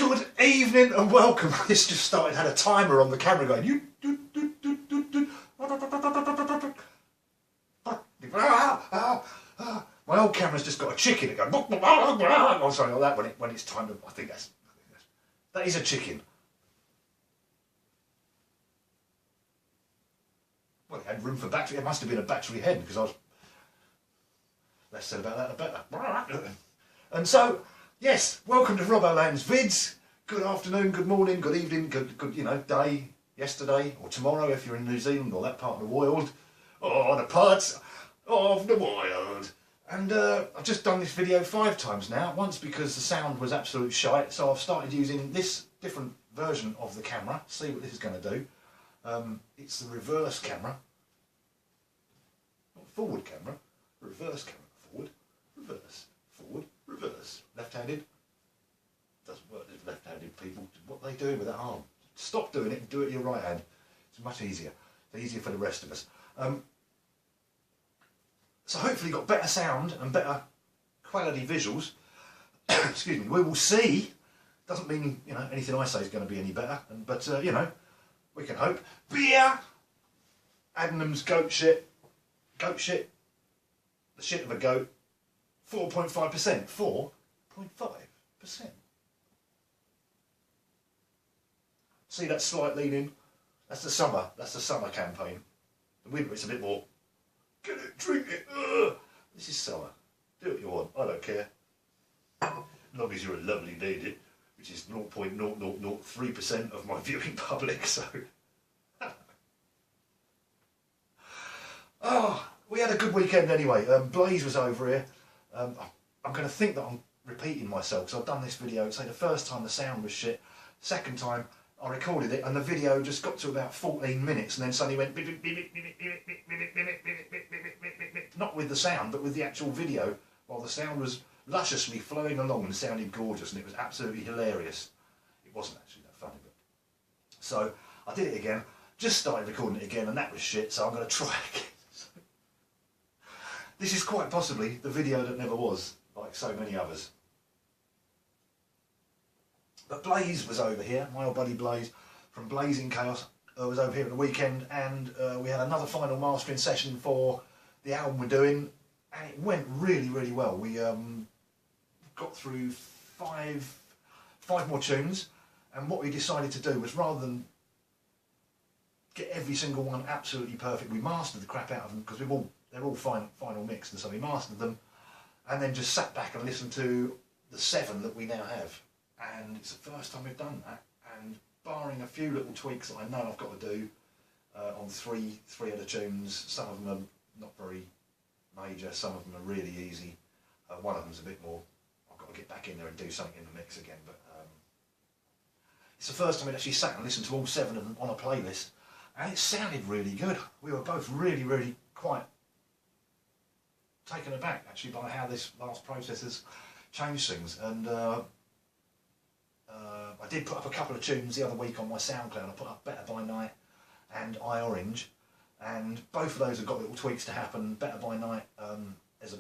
Good evening and welcome. This just started, had a timer on the camera going. My old camera's just got a chicken. It goes. Oh, sorry, not that when it's time to. I think that is a chicken. Well, it had room for battery. It must have been a battery hen because I was. Less said about that, the better. And so, yes, welcome to Robbo Land's vids. Good afternoon, good morning, good evening, good day, yesterday or tomorrow if you're in New Zealand or that part of the world, or the parts of the world. And I've just done this video 5 times now. Once because the sound was absolute shite, so I've started using this different version of the camera. See what this is going to do. It's the reverse camera, not forward camera, reverse camera. Forward, reverse, forward, reverse. Left-handed. Doesn't work with left-handed people. What are they doing with that arm? Stop doing it and do it with your right hand. It's much easier. It's easier for the rest of us. So hopefully you've got better sound and better quality visuals. Excuse me. We will see. Doesn't mean anything I say is going to be any better. But we can hope. Beer. Adnam's goat shit. Goat shit. The shit of a goat. 4.5%. 4.5%. See that slight lean in? That's the summer. That's the summer campaign. The winter it's a bit more. Get it, drink it. Ugh. This is summer. Do what you want. I don't care. As long as you're a lovely lady, which is 0.0003% of my viewing public. So. Oh, we had a good weekend anyway. Blaze was over here. I'm going to think that I'm repeating myself because I've done this video. Say the first time the sound was shit. Second time I recorded it and the video just got to about 14 minutes and then suddenly went not with the sound but with the actual video while the sound was lusciously flowing along and sounded gorgeous and it was absolutely hilarious. It wasn't actually that funny, but so I did it again, just started recording it again and that was shit, so I'm going to try again. This is quite possibly the video that never was, like so many others. But Blaze was over here, my old buddy Blaze from Blaising Chaos was over here at the weekend, and we had another final mastering session for the album we're doing, and it went really, really well. We got through five more tunes, and what we decided to do was rather than get every single one absolutely perfect, we mastered the crap out of them because they're all final mixed, and so we mastered them, and then just sat back and listened to the 7 that we now have. And it's the first time we've done that, and barring a few little tweaks that I know I've got to do on three of the tunes, some of them are not very major, some of them are really easy, one of them's a bit more, I've got to get back in there and do something in the mix again, but it's the first time I actually sat and listened to all 7 of them on a playlist, and it sounded really good. We were both really, really quite taken aback actually by how this last process has changed things, and I did put up a couple of tunes the other week on my SoundCloud. I put up Better by Night and I Orange, and both of those have got little tweaks to happen. Better by Night, there's a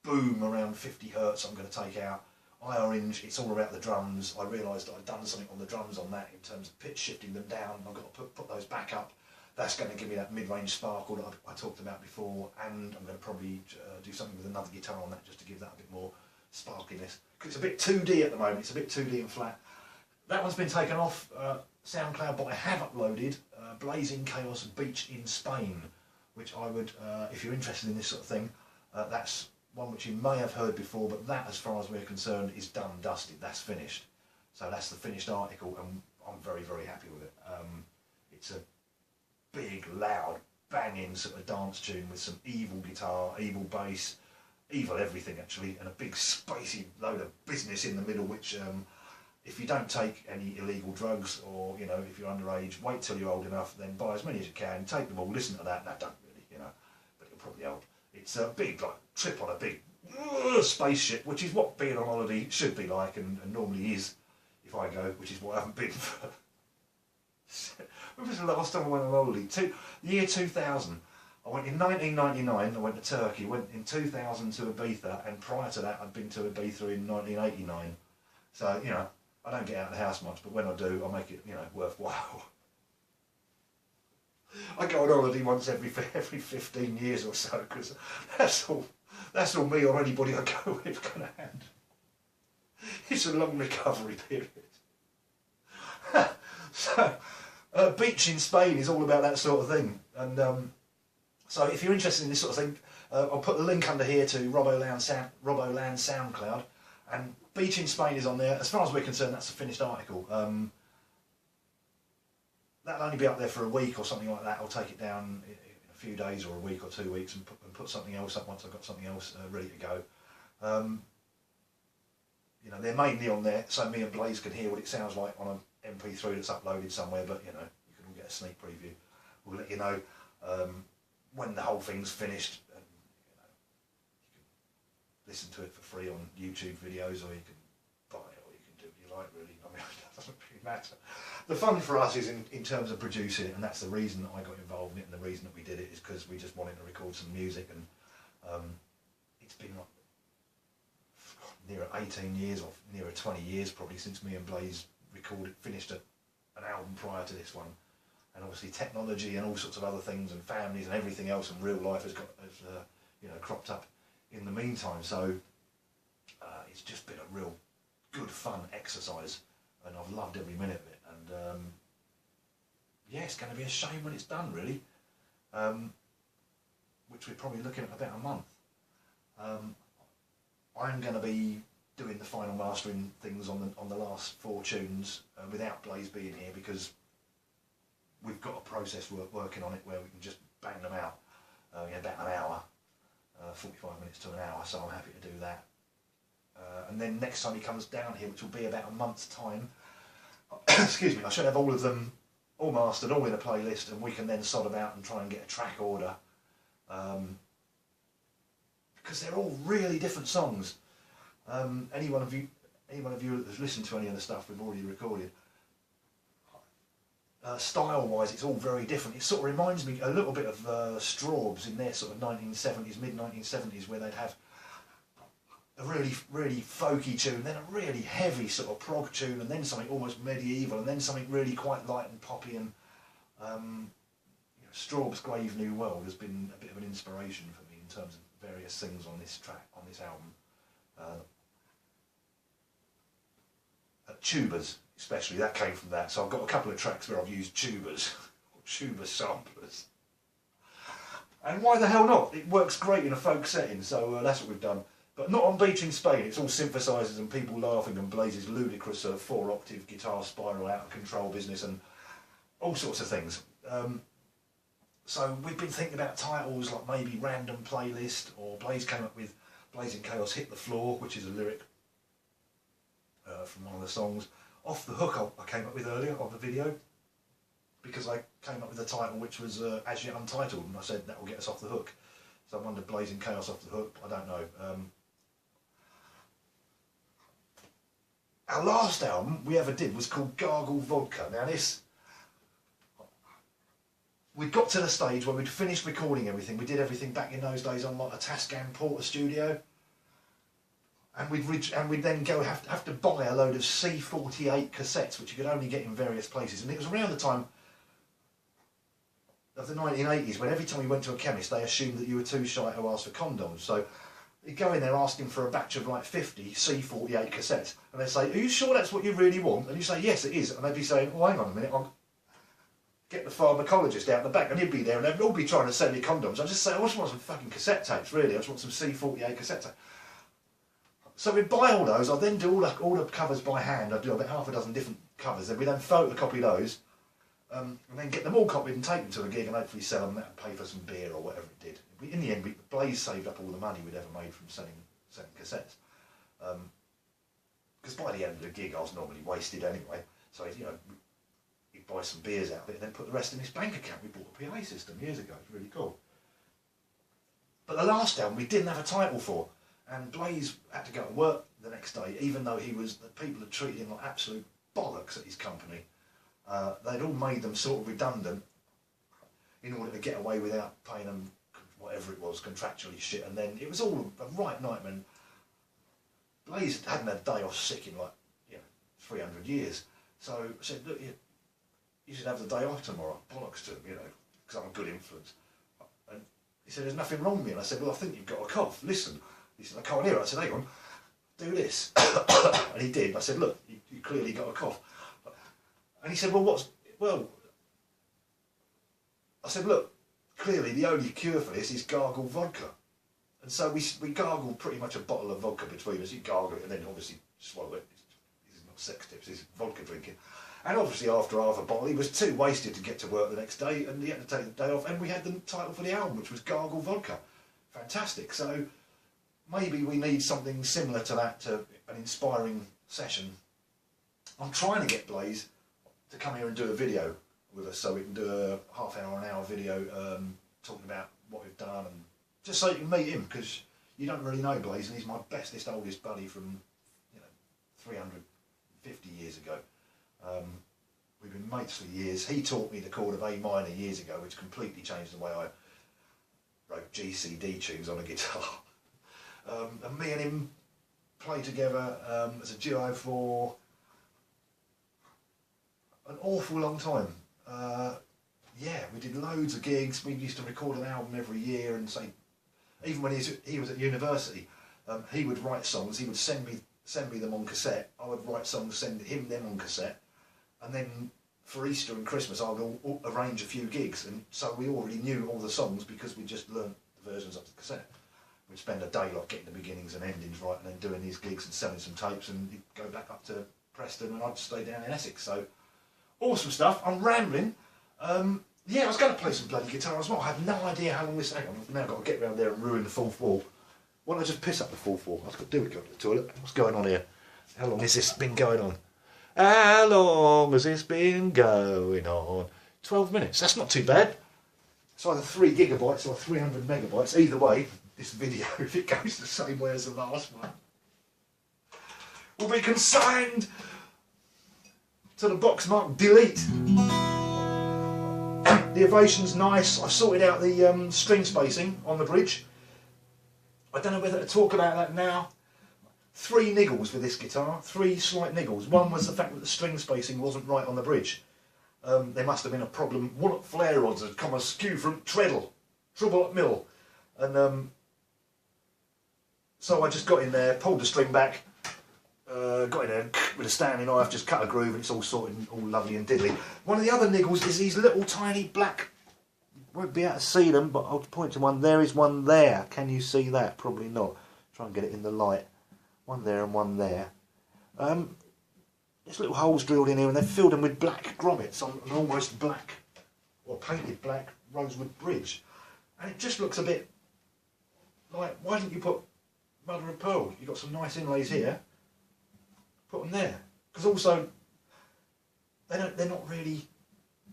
boom around 50 hertz I'm going to take out. I Orange, it's all about the drums. I realised that I'd done something on the drums on that in terms of pitch shifting them down. I've got to put those back up. That's going to give me that mid-range sparkle that I talked about before, and I'm going to probably do something with another guitar on that just to give that a bit more sparkiness. Because it's a bit 2D at the moment, it's a bit 2D and flat. That one's been taken off SoundCloud, but I have uploaded Blaising Chaos Beach in Spain, which I would, if you're interested in this sort of thing, that's one which you may have heard before, but that, as far as we're concerned, is done, dusted, that's finished. So that's the finished article, and I'm very, very happy with it. It's a big, loud, banging sort of dance tune with some evil guitar, evil bass, evil everything actually, and a big spacey load of business in the middle, which if you don't take any illegal drugs, or if you're underage, wait till you're old enough, then buy as many as you can, take them all, listen to that. Don't really, but it'll probably help. It's a big trip on a big spaceship, which is what being on holiday should be like, and normally is if I go, which is what I haven't been for. When was the last time I went on holiday? The year 2000. I went in 1999, I went to Turkey, went in 2000 to Ibiza, and prior to that I'd been to Ibiza in 1989. So, I don't get out of the house much, but when I do, I make it, you know, worthwhile. I go on holiday once every 15 years or so, because that's all me or anybody I go with can handle. It's a long recovery period. So, beach in Spain is all about that sort of thing, and so if you're interested in this sort of thing, I'll put the link under here to Robbo Land SoundCloud, and Beach in Spain is on there. As far as we're concerned, that's a finished article. That'll only be up there for a week or something like that. I'll take it down in a few days or a week or 2 weeks and put something else up once I've got something else ready to go. You know, they're mainly on there so me and Blaze can hear what it sounds like on an MP3 that's uploaded somewhere, but you know, you can all get a sneak preview. We'll let you know when the whole thing's finished, and you know, you can listen to it for free on YouTube videos, or you can buy it, or you can do what you like, really. I mean, it doesn't really matter. The fun for us is in terms of producing it, and that's the reason that I got involved in it, and the reason that we did it is because we just wanted to record some music, and it's been like near 18 years or nearer 20 years probably since me and Blaze finished an album prior to this one, and obviously technology and all sorts of other things and families and everything else and real life has you know, cropped up in the meantime. So it's just been a real good fun exercise, and I've loved every minute of it. And yeah, it's going to be a shame when it's done, really, which we're probably looking at about a month. I'm going to be doing the final mastering things on the last 4 tunes without Blaze being here, because we've got a process working on it where we can just bang them out in about an hour, 45 minutes to an hour, so I'm happy to do that. And then next time he comes down here, which will be about a month's time, excuse me, I should have all of them all mastered, all in a playlist, and we can then sod about and try and get a track order, because they're all really different songs. Any one of you that's listened to any of the stuff we've already recorded, style-wise, it's all very different. It sort of reminds me a little bit of Strawbs in their sort of 1970s, mid-1970s, where they'd have a really folky tune, then a really heavy sort of prog tune, and then something almost medieval, and then something really quite light and poppy. And you know, Strawbs' Grave New World has been a bit of an inspiration for me in terms of various things on this track, on this album. Tubas, especially, that came from that. So I've got a couple of tracks where I've used tubas, or tuba samplers. And why the hell not? It works great in a folk setting, so that's what we've done. But not on Beach in Spain. It's all synthesizers and people laughing and Blaze's ludicrous 4-octave guitar spiral out of control business and all sorts of things. So we've been thinking about titles like maybe Random Playlist, or Blaze came up with Blaising Chaos Hit the Floor, which is a lyric from one of the songs. Off the Hook I came up with earlier on the video, because I came up with a title which was as yet untitled, and I said that will get us off the hook. So I wondered, Blaising Chaos off the hook, I don't know. Our last album we ever did was called Gargle Vodka. Now this, we got to the stage where we'd finished recording everything. We did everything back in those days on like a Tascam Porter studio, and we'd then go have to buy a load of C48 cassettes, which you could only get in various places. And it was around the time of the 1980s when every time you went to a chemist they assumed that you were too shy to ask for condoms. So you go in there asking for a batch of like 50 C48 cassettes, and they say, "Are you sure that's what you really want?" And you say, "Yes, it is." And they'd be saying, "Oh, hang on a minute, I'll get the pharmacologist out the back," and he'd be there, and they'd all be trying to sell you condoms. I just say, "I just want some fucking cassette tapes, really. I just want some C48 cassette tapes." So we'd buy all those. I'd then do all the covers by hand. I'd do about half a dozen different covers. Then we'd then photocopy those, and then get them all copied and take them to a gig and hopefully sell them and pay for some beer or whatever it did. In the end, Blaze saved up all the money we'd ever made from selling cassettes. Because by the end of the gig, I was normally wasted anyway. So you know, he'd buy some beers out of it and then put the rest in his bank account. We bought a PA system years ago. It's really cool. But the last album we didn't have a title for, and Blaze had to go to work the next day, even though the people had treated him like absolute bollocks at his company. They'd all made them sort of redundant in order to get away without paying them whatever it was, contractually shit, and then it was all a right nightmare. Blaze hadn't had a day off sick in like, you know, 300 years. So I said, look, you should have the day off tomorrow. Bollocks to him, you know, because I'm a good influence. And he said, there's nothing wrong with me. And I said, well, I think you've got a cough. Listen. He said, I can't hear it. I said, hang on, do this. And he did. I said, look, you clearly got a cough. And he said, well, I said, look, clearly the only cure for this is gargle vodka. And so we gargled pretty much a bottle of vodka between us. You gargle it and then obviously swallow it. This is not sex tips, this is vodka drinking. And obviously after half a bottle he was too wasted to get to work the next day and he had to take the day off, and we had the title for the album, which was Gargle Vodka. Fantastic. So maybe we need something similar to that, to an inspiring session. I'm trying to get Blaze to come here and do a video with us, so we can do a half-hour, an hour video talking about what we've done, and just so you can meet him, because you don't really know Blaze, and he's my bestest, oldest buddy from 350 years ago. We've been mates for years. He taught me the chord of A minor years ago, which completely changed the way I wrote G, C, D tunes on a guitar. And me and him played together as a duo for an awful long time. Yeah, we did loads of gigs. We used to record an album every year, and say, even when he was at university, he would write songs. He would send me them on cassette. I would write songs, send him them on cassette, and then for Easter and Christmas I would arrange a few gigs. And so we already knew all the songs because we just learnt the versions up to the cassette. We'd spend a day like getting the beginnings and endings right, and then doing these gigs and selling some tapes, and he'd go back up to Preston and I'd stay down in Essex. So awesome stuff. I'm rambling. Yeah, I was going to play some bloody guitar as well. I have no idea how long this... Hang on, I've now got to get round there and ruin the fourth wall. Why don't I just piss up the fourth wall? I've got to do it, go to the toilet. What's going on here? How long has this been going on? How long has this been going on? 12 minutes. That's not too bad. It's either 3 gigabytes or 300 megabytes. Either way, this video, if it goes the same way as the last one, will be consigned to the box marked delete. The Ovation's nice. I've sorted out the string spacing on the bridge. I don't know whether to talk about that now. 3 niggles with this guitar, 3 slight niggles. One was the fact that the string spacing wasn't right on the bridge. There must have been a problem. One of flare rods had come askew from treadle, trouble at mill. And so I just got in there, pulled the string back, got in there with a Stanley knife, just cut a groove, and it's all sorted, all lovely and diddly. One of the other niggles is these little tiny black, won't be able to see them, but I'll point to one. There is one there. Can you see that? Probably not. Try and get it in the light. One there and one there. There's little holes drilled in here, and they've filled them with black grommets on an almost black, or painted black, rosewood bridge. And it just looks a bit like, why didn't you put mother of pearl? You've got some nice inlays here. Put them there, because also they're not really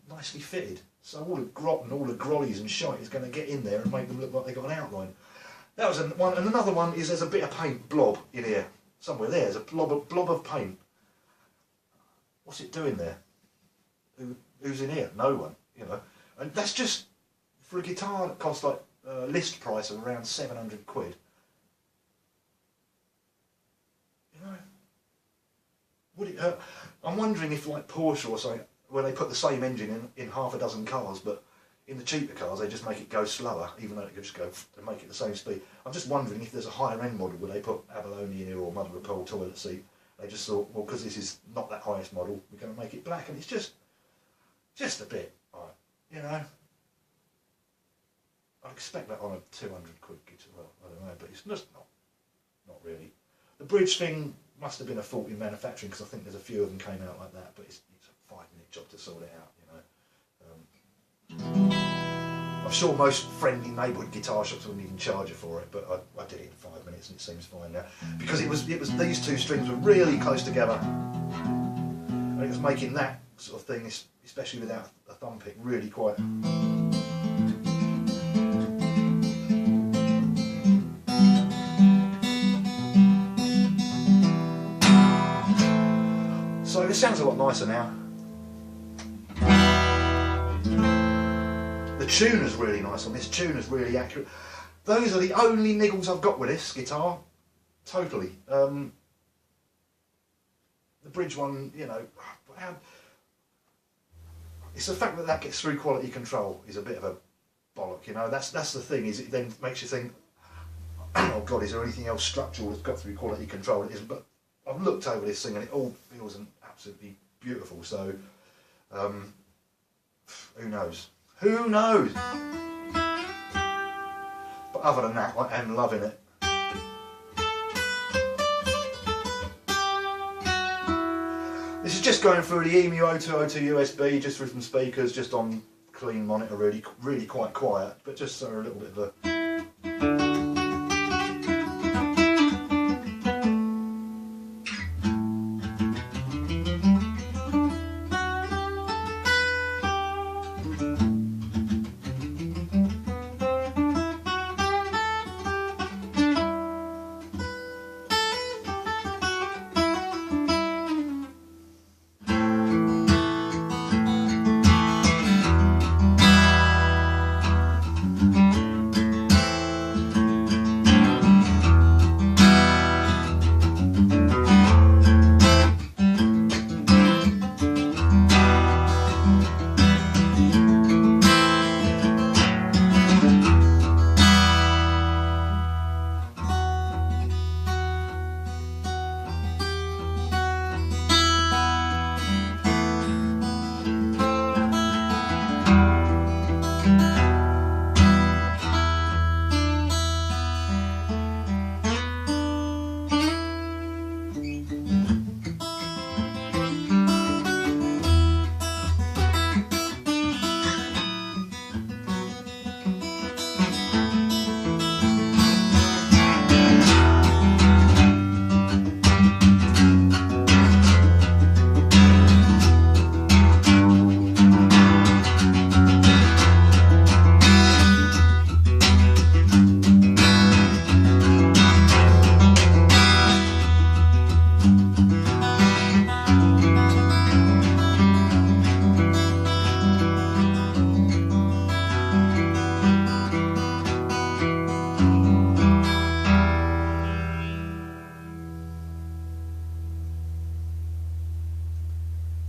nicely fitted, so all the grot and all the grollies and shite is going to get in there and make them look like they've got an outline. That was one, and another one is there's a bit of paint blob in here somewhere. There's a blob of paint. What's it doing there? Who's in here? No one, you know. And that's just for a guitar that costs like list price of around 700 quid. You know. Would it hurt? I'm wondering if, like Porsche or something, where they put the same engine in half a dozen cars, but in the cheaper cars they just make it go slower, even though it could just go and make it the same speed. I'm just wondering if there's a higher end model where they put abalone in here or mother of pearl toilet seat. They just thought, well, because this is not that highest model, we're going to make it black, and it's just a bit, right, you know. I'd expect that on a 200 quid guitar. Well, I don't know, but it's just not really. The bridge thing must have been a fault in manufacturing, because I think there's a few of them came out like that, but it's a 5-minute job to sort it out, you know. I'm sure most friendly neighbourhood guitar shops wouldn't even charge you for it, but I did it in 5 minutes and it seems fine now, because it was these 2 strings were really close together, and it was making that sort of thing, especially without a thumb pick, really quite. So it sounds a lot nicer now. The tuner's really nice on this. Tuner's really accurate. Those are the only niggles I've got with this guitar. Totally. The The bridge one, you know, it's the fact that that gets through quality control is a bit of a bollock, you know. That's the thing, is it then makes you think, oh God, is there anything else structural that's got through quality control? It isn't, but I've looked over this thing and it all feels absolutely beautiful, so who knows? Who knows? But other than that, I am loving it. This is just going through the EMU 0202 USB, just with some speakers, just on clean monitor, really quite quiet, but just so a little bit of a...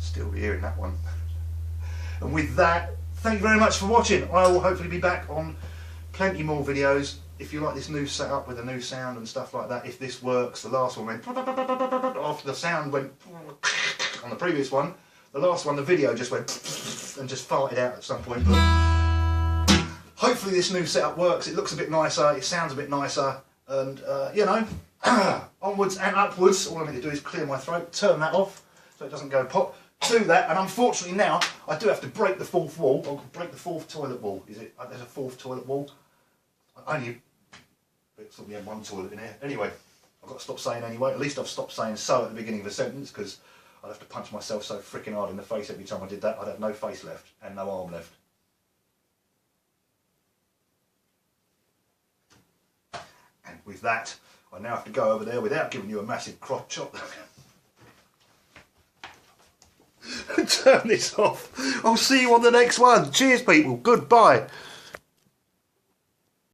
Still hearing that one. And with that, thank you very much for watching. I will hopefully be back on plenty more videos. If you like this new setup with a new sound and stuff like that, if this works, the last one went after the sound went on the previous one. The last one, the video just went and just farted out at some point. But hopefully this new setup works. It looks a bit nicer, it sounds a bit nicer, and you know, onwards and upwards. All I need to do is clear my throat, turn that off so it doesn't go pop. Do that, and unfortunately now I do have to break the fourth wall, or break the fourth toilet wall. Is it? There's a fourth toilet wall. I thought we had one toilet in here. Anyway, I've got to stop saying anyway. At least I've stopped saying so at the beginning of a sentence, because I'd have to punch myself so freaking hard in the face every time I did that. I'd have no face left and no arm left. And with that, I now have to go over there without giving you a massive crop chop. Turn this off. I'll see you on the next one. Cheers, people. Goodbye.